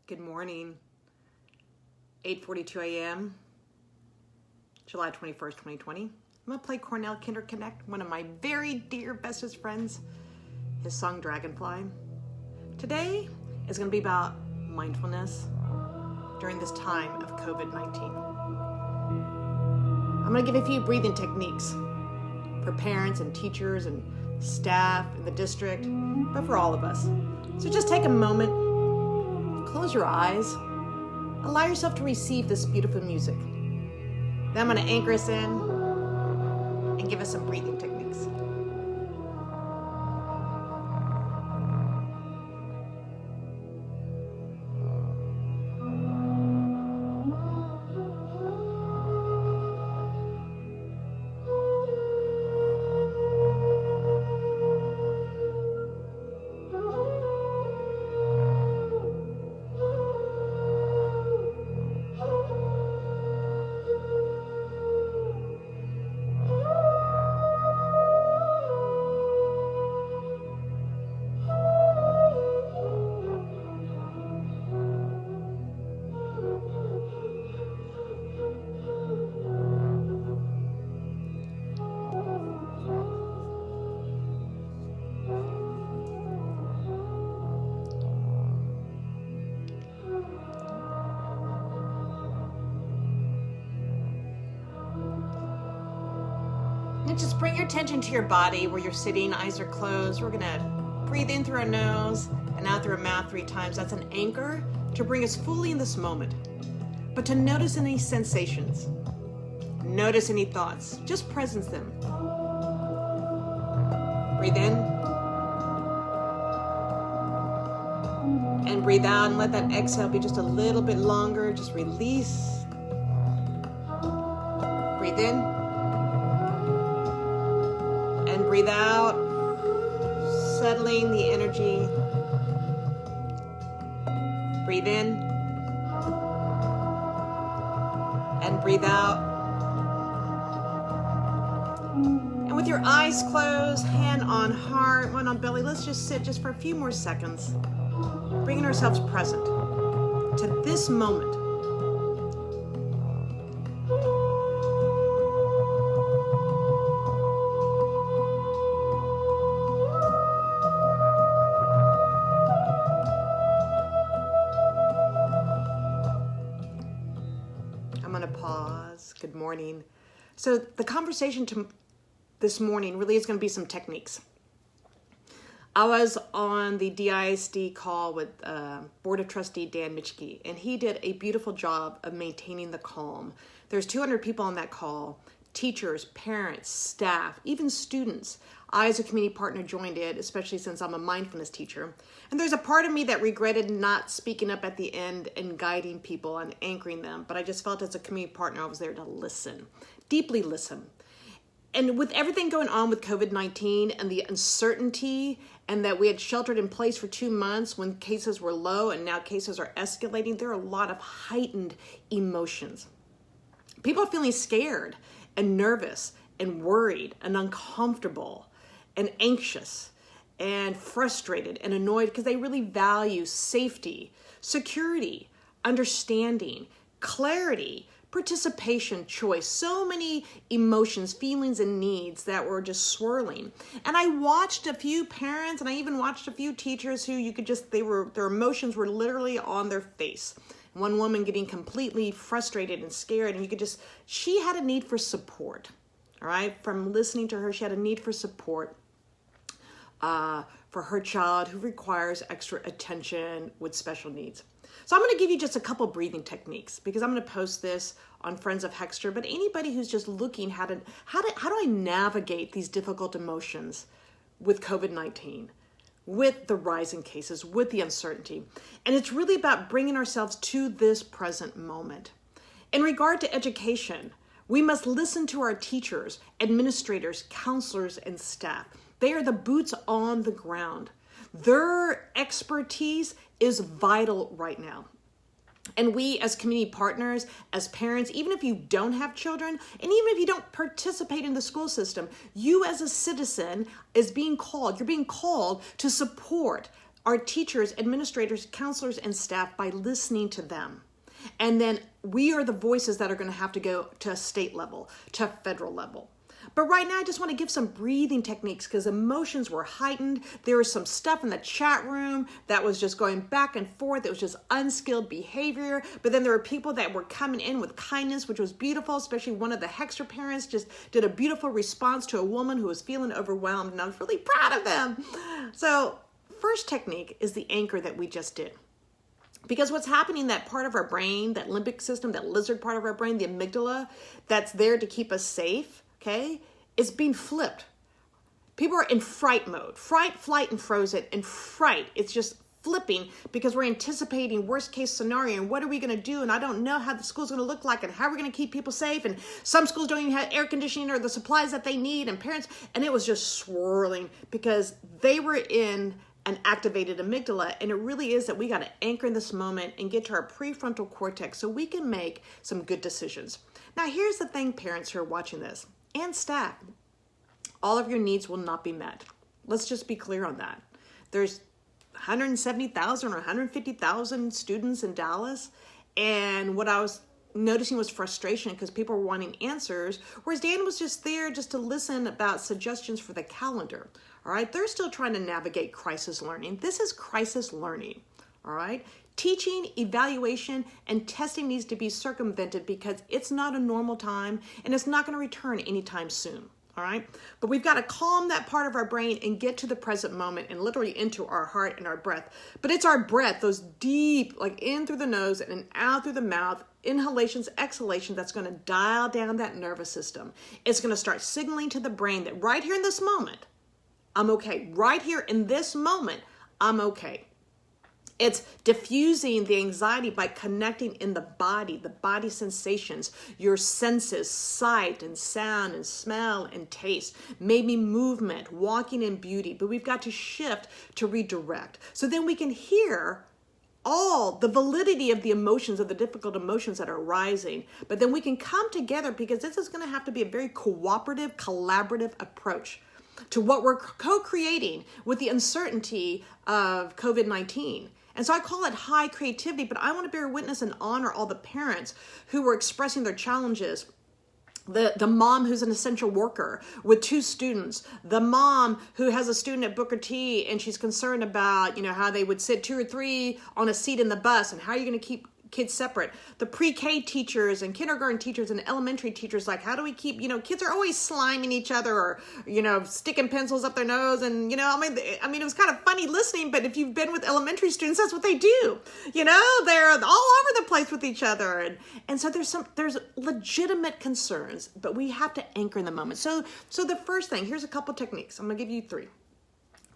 Good morning, 8:42 a.m., July 21st, 2020. I'm going to play Cornell Kinderknecht, one of my very dear bestest friends, his song Dragonfly. Today is going to be about mindfulness during this time of COVID-19. I'm going to give a few breathing techniques for parents and teachers and staff in the district, but for all of us. So just take a moment, close your eyes, allow yourself to receive this beautiful music. Then I'm going to anchor us in and give us some breathing techniques. And just bring your attention to your body where you're sitting, eyes are closed. We're gonna breathe in through our nose and out through our mouth 3 times. That's an anchor to bring us fully in this moment. But to notice any sensations, notice any thoughts, just presence them. Breathe in. And breathe out and let that exhale be just a little bit longer. Just release. Breathe in. And breathe out, settling the energy. Breathe in. And breathe out. And with your eyes closed, hand on heart, one on belly, let's just sit just for a few more seconds, bringing ourselves present to this moment. I'm going to pause. Good morning. So the conversation this morning really is going to be some techniques. I was on the DISD call with Board of Trustee Dan Mitchke, and he did a beautiful job of maintaining the calm. There's 200 people on that call, teachers, parents, staff, even students. I, as a community partner, joined it, especially since I'm a mindfulness teacher. And there's a part of me that regretted not speaking up at the end and guiding people and anchoring them. But I just felt as a community partner, I was there to listen, deeply listen. And with everything going on with COVID-19 and the uncertainty and that we had sheltered in place for 2 months when cases were low and now cases are escalating, there are a lot of heightened emotions. People are feeling scared and nervous and worried and uncomfortable and anxious and frustrated and annoyed because they really value safety, security, understanding, clarity, participation, choice, so many emotions, feelings, and needs that were just swirling. And I watched a few parents and I even watched a few teachers who you could just, their emotions were literally on their face. One woman getting completely frustrated and scared, and you could just, she had a need for support. All right, from listening to her, she had a need for support for her child who requires extra attention with special needs. So I'm going to give you just a couple breathing techniques because I'm going to post this on Friends of Hexter. But anybody who's just looking how do I navigate these difficult emotions with COVID-19, with the rising cases, with the uncertainty, and it's really about bringing ourselves to this present moment. In regard to education, we must listen to our teachers, administrators, counselors, and staff. They are the boots on the ground. Their expertise is vital right now. And we as community partners, as parents, even if you don't have children, and even if you don't participate in the school system, you as a citizen is being called, you're being called to support our teachers, administrators, counselors, and staff by listening to them. And then we are the voices that are going to have to go to a state level, to a federal level. But right now, I just want to give some breathing techniques because emotions were heightened. There was some stuff in the chat room that was just going back and forth. It was just unskilled behavior. But then there were people that were coming in with kindness, which was beautiful, especially one of the Hexter parents just did a beautiful response to a woman who was feeling overwhelmed, and I was really proud of them. So first technique is the anchor that we just did. Because what's happening, that part of our brain, that limbic system, that lizard part of our brain, the amygdala, that's there to keep us safe, okay, is being flipped. People are in fright mode. Fright, flight, and frozen. And fright, it's just flipping because we're anticipating worst case scenario and what are we going to do, and I don't know how the school's going to look like and how we're going to keep people safe, and some schools don't even have air conditioning or the supplies that they need, and parents, and it was just swirling because they were in an activated amygdala. And it really is that we got to anchor in this moment and get to our prefrontal cortex so we can make some good decisions. Now, here's the thing, parents who are watching this and staff, all of your needs will not be met. Let's just be clear on that. There's 170,000 or 150,000 students in Dallas. And what I was noticing was frustration because people were wanting answers, whereas Dan was just there just to listen about suggestions for the calendar. All right, they're still trying to navigate crisis learning. This is crisis learning. All right, teaching, evaluation, and testing needs to be circumvented because it's not a normal time and it's not going to return anytime soon. All right, but we've got to calm that part of our brain and get to the present moment and literally into our heart and our breath. But it's our breath, those deep, like in through the nose and out through the mouth, inhalations, exhalations, that's going to dial down that nervous system. It's going to start signaling to the brain that right here in this moment, I'm okay. Right here in this moment, I'm okay. It's diffusing the anxiety by connecting in the body sensations, your senses, sight and sound and smell and taste, maybe movement, walking and beauty. But we've got to shift to redirect. So then we can hear all the validity of the emotions, of the difficult emotions that are rising. But then we can come together because this is going to have to be a very cooperative, collaborative approach to what we're co-creating with the uncertainty of COVID-19. And so I call it high creativity, but I want to bear witness and honor all the parents who were expressing their challenges. The mom who's an essential worker with 2 students, the mom who has a student at Booker T and she's concerned about, how they would sit 2 or 3 on a seat in the bus and how are you going to keep kids separate. The pre-K teachers and kindergarten teachers and elementary teachers, like how do we keep, kids are always sliming each other or, sticking pencils up their nose. And, it was kind of funny listening, but if you've been with elementary students, that's what they do. They're all over the place with each other. And so there's legitimate concerns, but we have to anchor in the moment. So the first thing, here's a couple techniques. I'm going to give you 3.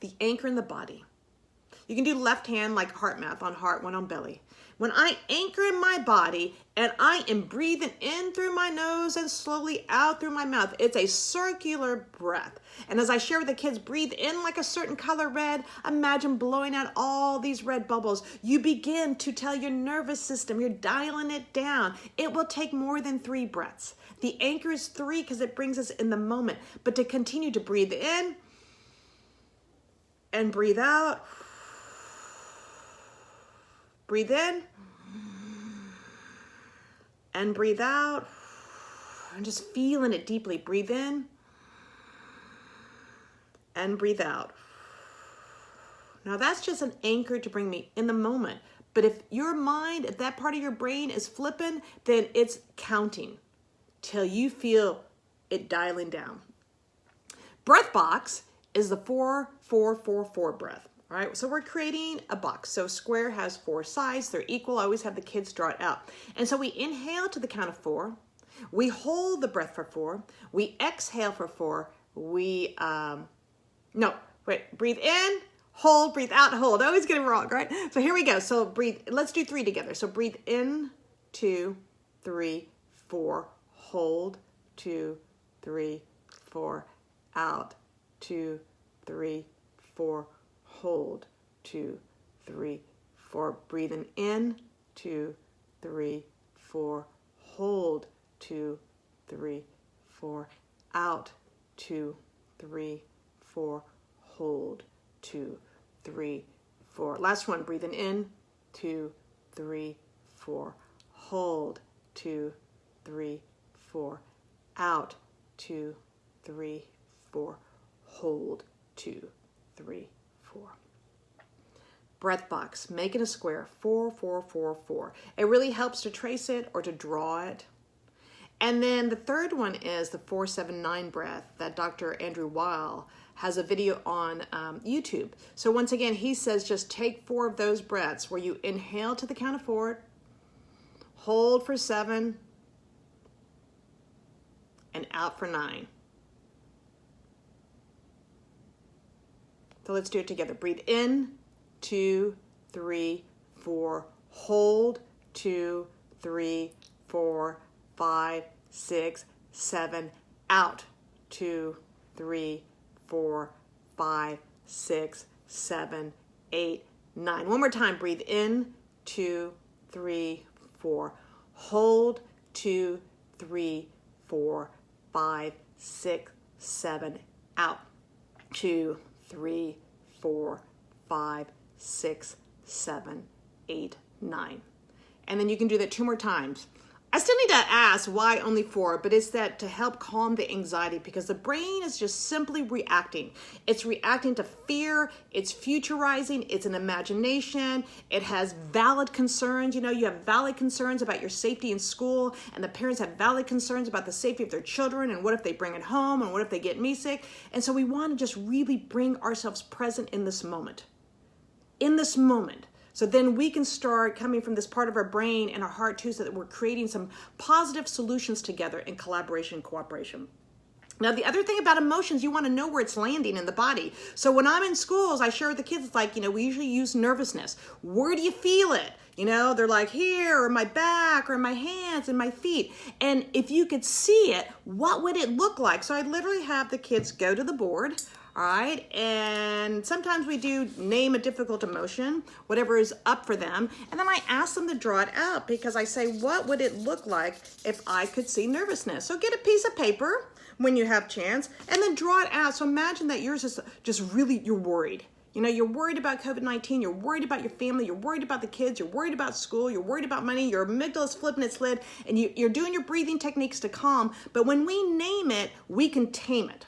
The anchor in the body. You can do left hand like heart math, on heart, one on belly. When I anchor in my body and I am breathing in through my nose and slowly out through my mouth, it's a circular breath. And as I share with the kids, breathe in like a certain color red. Imagine blowing out all these red bubbles. You begin to tell your nervous system, you're dialing it down. It will take more than 3 breaths. The anchor is 3 because it brings us in the moment. But to continue to breathe in and breathe out. Breathe in and breathe out and just feeling it deeply. Breathe in and breathe out. Now that's just an anchor to bring me in the moment. But if your mind, if that part of your brain is flipping, then it's counting till you feel it dialing down. Breath box is the 4-4-4-4 breath. All right, so we're creating a box. So square has 4 sides. They're equal. I always have the kids draw it out. And so we inhale to the count of 4. We hold the breath for 4. We exhale for 4. Breathe in, hold, breathe out, hold. I always get it wrong, right? So here we go. So breathe. Let's do 3 together. So breathe in, 2, 3, 4. Hold, 2, 3, 4. Out, 2, 3, 4. Hold, 2, 3, 4. Breathing in, 2, 3, 4. Hold, 2, 3, 4. Out, 2, 3, 4. Hold, 2, 3, 4. Last one, breathing in, 2, 3, 4. Hold, 2, 3, 4. Out, 2, 3, 4. Hold, 2, 3, 4. Breath box, making a square, 4, 4, 4, 4. It really helps to trace it or to draw it. And then the third one is the 4-7-9 breath that Dr. Andrew Weil has a video on YouTube. So once again, he says just take 4 of those breaths where you inhale to the count of 4, hold for 7, and out for 9. So let's do it together. Breathe in, 2, 3, 4. Hold, 2, 3, 4, 5, 6, 7. Out, 2, 3, 4, 5, 6, 7, 8, 9. One more time. Breathe in, 2, 3, 4. Hold, 2, 3, 4, 5, 6, 7. Out, 2, 3, 4, 5, 6, 7, 8, 9. And then you can do that 2 more times. I still need to ask why only 4, but it's that to help calm the anxiety, because the brain is just simply reacting. It's reacting to fear, it's futurizing, it's an imagination, it has valid concerns. You know, you have valid concerns about your safety in school, and the parents have valid concerns about the safety of their children, and what if they bring it home, and what if they get me sick? And so we want to just really bring ourselves present in this moment. In this moment. So then we can start coming from this part of our brain and our heart too, so that we're creating some positive solutions together in collaboration and cooperation. Now, the other thing about emotions, you want to know where it's landing in the body. So when I'm in schools, I share with the kids, it's like, we usually use nervousness. Where do you feel it? They're like here, or my back, or my hands, and my feet. And if you could see it, what would it look like? So I literally have the kids go to the board. All right, and sometimes we do name a difficult emotion, whatever is up for them, and then I ask them to draw it out, because I say, what would it look like if I could see nervousness? So get a piece of paper when you have chance, and then draw it out. So imagine that yours is just really, you're worried. You're worried about COVID-19, you're worried about your family, you're worried about the kids, you're worried about school, you're worried about money, your amygdala's flipping its lid, and you're doing your breathing techniques to calm, but when we name it, we can tame it.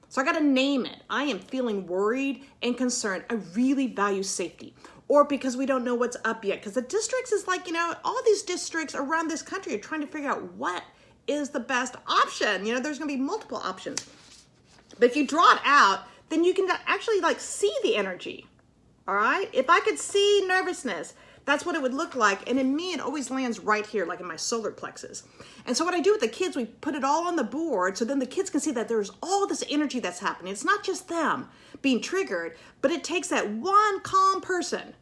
So I got to name it. I am feeling worried and concerned. I really value safety. Or because we don't know what's up yet. Because the districts is like, all these districts around this country are trying to figure out what is the best option. There's going to be multiple options. But if you draw it out, then you can actually see the energy. All right? If I could see nervousness, that's what it would look like. And in me, it always lands right here, like in my solar plexus. And so what I do with the kids, we put it all on the board so then the kids can see that there's all this energy that's happening. It's not just them being triggered, but it takes that one calm person,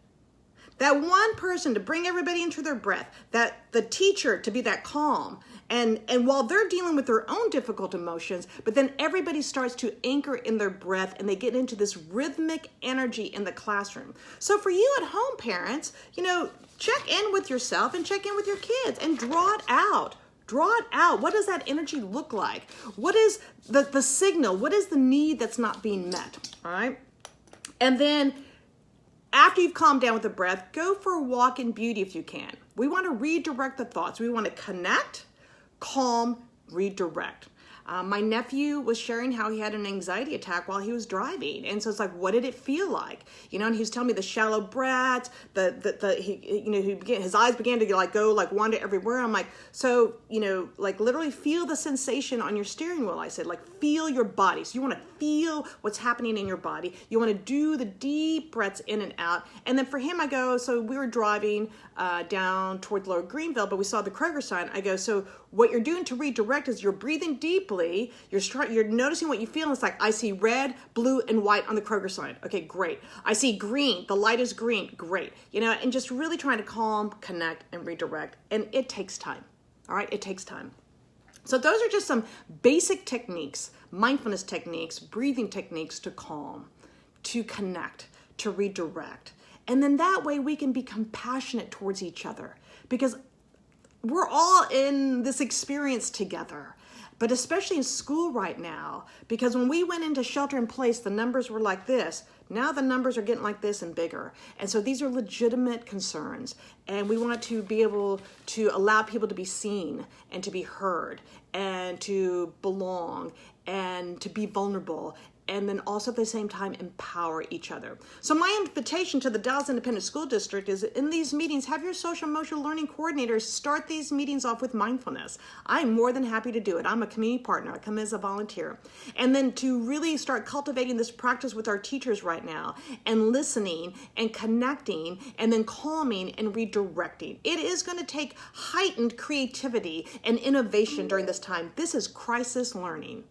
to bring everybody into their breath, that the teacher to be that calm. And while they're dealing with their own difficult emotions, but then everybody starts to anchor in their breath and they get into this rhythmic energy in the classroom. So for you at home, parents, check in with yourself and check in with your kids and draw it out. Draw it out. What does that energy look like? What is the signal? What is the need that's not being met? All right. And then after you've calmed down with the breath, go for a walk in beauty if you can. We want to redirect the thoughts. We want to connect, calm, redirect. My nephew was sharing how he had an anxiety attack while he was driving. And so it's like, what did it feel like? And he was telling me the shallow breaths, his eyes began to wander everywhere. I'm like, so, literally feel the sensation on your steering wheel. I said, feel your body. So you want to feel what's happening in your body. You want to do the deep breaths in and out. And then for him, I go, so we were driving down toward Lower Greenville, but we saw the Kroger sign. I go, so what you're doing to redirect is you're breathing deeply. You're noticing what you feel. It's like, I see red, blue, and white on the Kroger sign. Okay, great. I see green. The light is green. Great. And just really trying to calm, connect, and redirect. And it takes time. All right, it takes time. So those are just some basic techniques, mindfulness techniques, breathing techniques to calm, to connect, to redirect. And then that way we can be compassionate towards each other, because we're all in this experience together. but especially in school right now, because when we went into shelter in place, the numbers were like this. Now the numbers are getting like this and bigger. And so these are legitimate concerns. And we want to be able to allow people to be seen and to be heard and to belong and to be vulnerable, and then also at the same time empower each other. So my invitation to the Dallas Independent School District is, in these meetings, have your social emotional learning coordinators start these meetings off with mindfulness. I'm more than happy to do it. I'm a community partner. I come as a volunteer. And then to really start cultivating this practice with our teachers right now, and listening and connecting and then calming and redirecting. It is going to take heightened creativity and innovation during this time. This is crisis learning.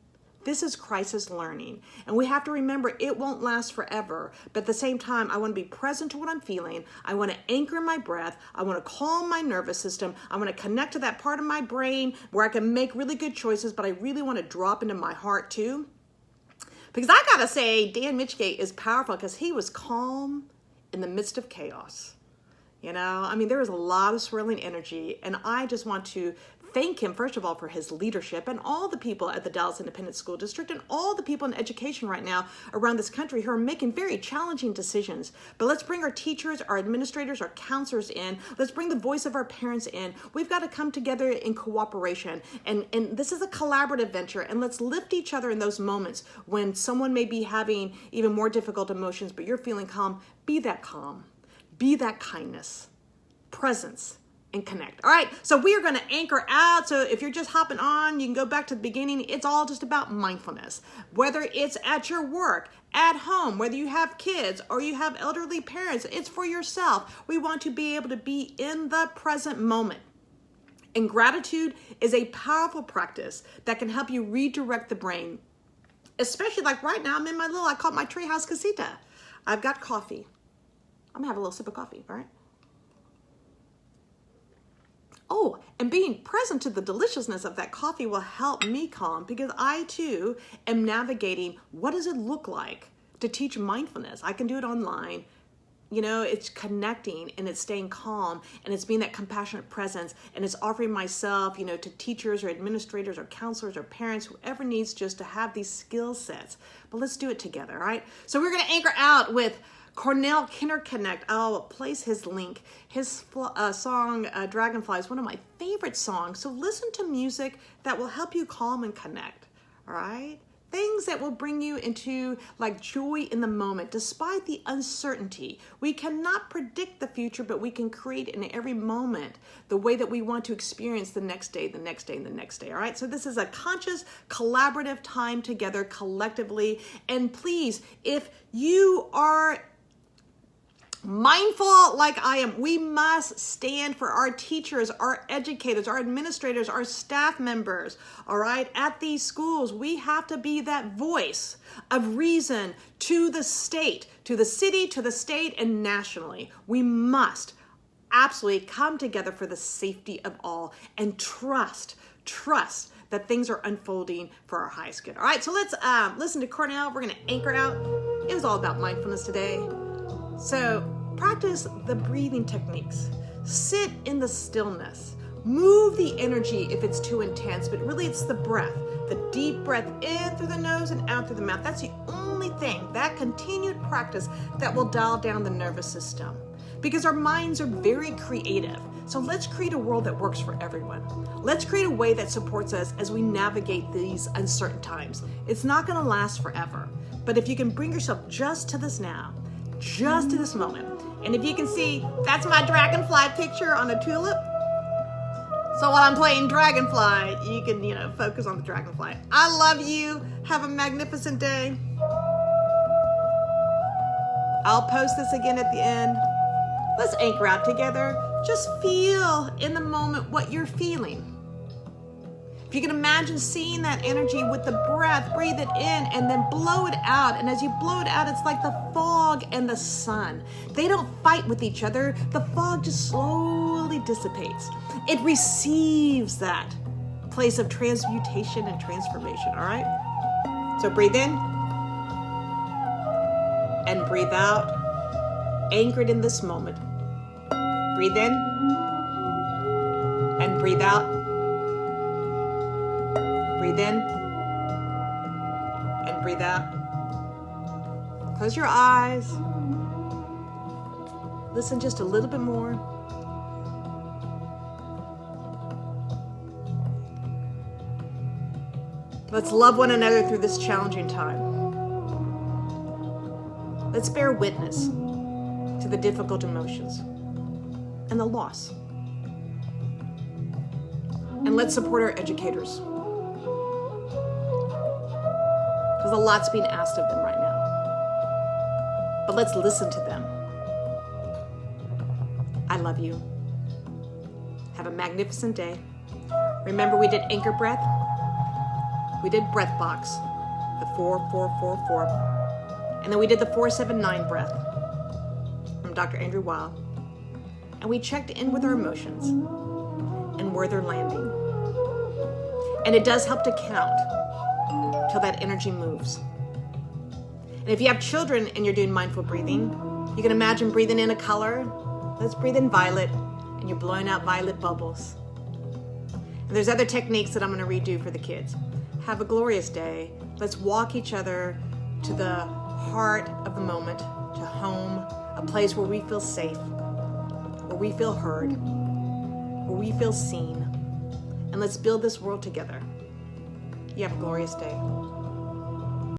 This is crisis learning. And we have to remember it won't last forever. But at the same time, I want to be present to what I'm feeling. I want to anchor my breath. I want to calm my nervous system. I want to connect to that part of my brain where I can make really good choices, but I really want to drop into my heart too. Because I got to say, Dan Mitchgate is powerful because he was calm in the midst of chaos. You know, I mean, there was a lot of swirling energy, and I just want to thank him, first of all, for his leadership and all the people at the Dallas Independent School District and all the people in education right now around this country who are making very challenging decisions. But let's bring our teachers, our administrators, our counselors in. Let's bring the voice of our parents in. We've got to come together in cooperation. And this is a collaborative venture. And let's lift each other in those moments when someone may be having even more difficult emotions, but you're feeling calm. Be that calm. Be that kindness, presence, and connect. All right, so we are going to anchor out. So if you're just hopping on, you can go back to the beginning. It's all just about mindfulness. Whether it's at your work, at home, whether you have kids or you have elderly parents, it's for yourself. We want to be able to be in the present moment. And gratitude is a powerful practice that can help you redirect the brain. Especially like right now, I'm in I call it my treehouse casita. I've got coffee. I'm gonna have a little sip of coffee, all right? Oh, and being present to the deliciousness of that coffee will help me calm, because I too am navigating what does it look like to teach mindfulness. I can do it online. You know, it's connecting and it's staying calm and it's being that compassionate presence, and it's offering myself, you know, to teachers or administrators or counselors or parents, whoever needs just to have these skill sets. But let's do it together, all right? So we're going to anchor out with Cornell Kinderknecht. I'll place his link. His song, Dragonfly, is one of my favorite songs. So listen to music that will help you calm and connect, all right? Things that will bring you into like joy in the moment, despite the uncertainty. We cannot predict the future, but we can create in every moment the way that we want to experience the next day, the next day, and the next day, all right? So this is a conscious, collaborative time together collectively. And please, if you are mindful like I am, we must stand for our teachers, our educators, our administrators, our staff members, all right? At these schools, we have to be that voice of reason to the state, to the city, to the state, and nationally. We must absolutely come together for the safety of all and trust that things are unfolding for our highest good. All right, so let's listen to Cornell. We're going to anchor out. It was all about mindfulness today. So practice the breathing techniques. Sit in the stillness. Move the energy if it's too intense, but really it's the breath. The deep breath in through the nose and out through the mouth. That's the only thing, that continued practice, that will dial down the nervous system. Because our minds are very creative. So let's create a world that works for everyone. Let's create a way that supports us as we navigate these uncertain times. It's not going to last forever. But if you can bring yourself just to this now, just to this moment. And if you can see, that's my dragonfly picture on a tulip. So while I'm playing Dragonfly, you can, focus on the dragonfly. I love you. Have a magnificent day. I'll post this again at the end. Let's anchor out together. Just feel in the moment what you're feeling. If you can imagine seeing that energy with the breath, breathe it in and then blow it out. And as you blow it out, it's like the fog and the sun. They don't fight with each other. The fog just slowly dissipates. It receives that place of transmutation and transformation, all right? So breathe in and breathe out, anchored in this moment. Breathe in and breathe out. Breathe in and breathe out. Close your eyes. Listen just a little bit more. Let's love one another through this challenging time. Let's bear witness to the difficult emotions and the loss. And let's support our educators, because a lot's being asked of them right now. But let's listen to them. I love you. Have a magnificent day. Remember, we did anchor breath. We did breath box, the 4-4-4-4. And then we did the 4-7-9 breath from Dr. Andrew Weil. And we checked in with our emotions and where they're landing. And it does help to count till that energy moves. And if you have children and you're doing mindful breathing, you can imagine breathing in a color. Let's breathe in violet, and you're blowing out violet bubbles. And there's other techniques that I'm going to redo for the kids. Have a glorious day. Let's walk each other to the heart of the moment, to home, a place where we feel safe, where we feel heard, where we feel seen. And let's build this world together. You have a glorious day.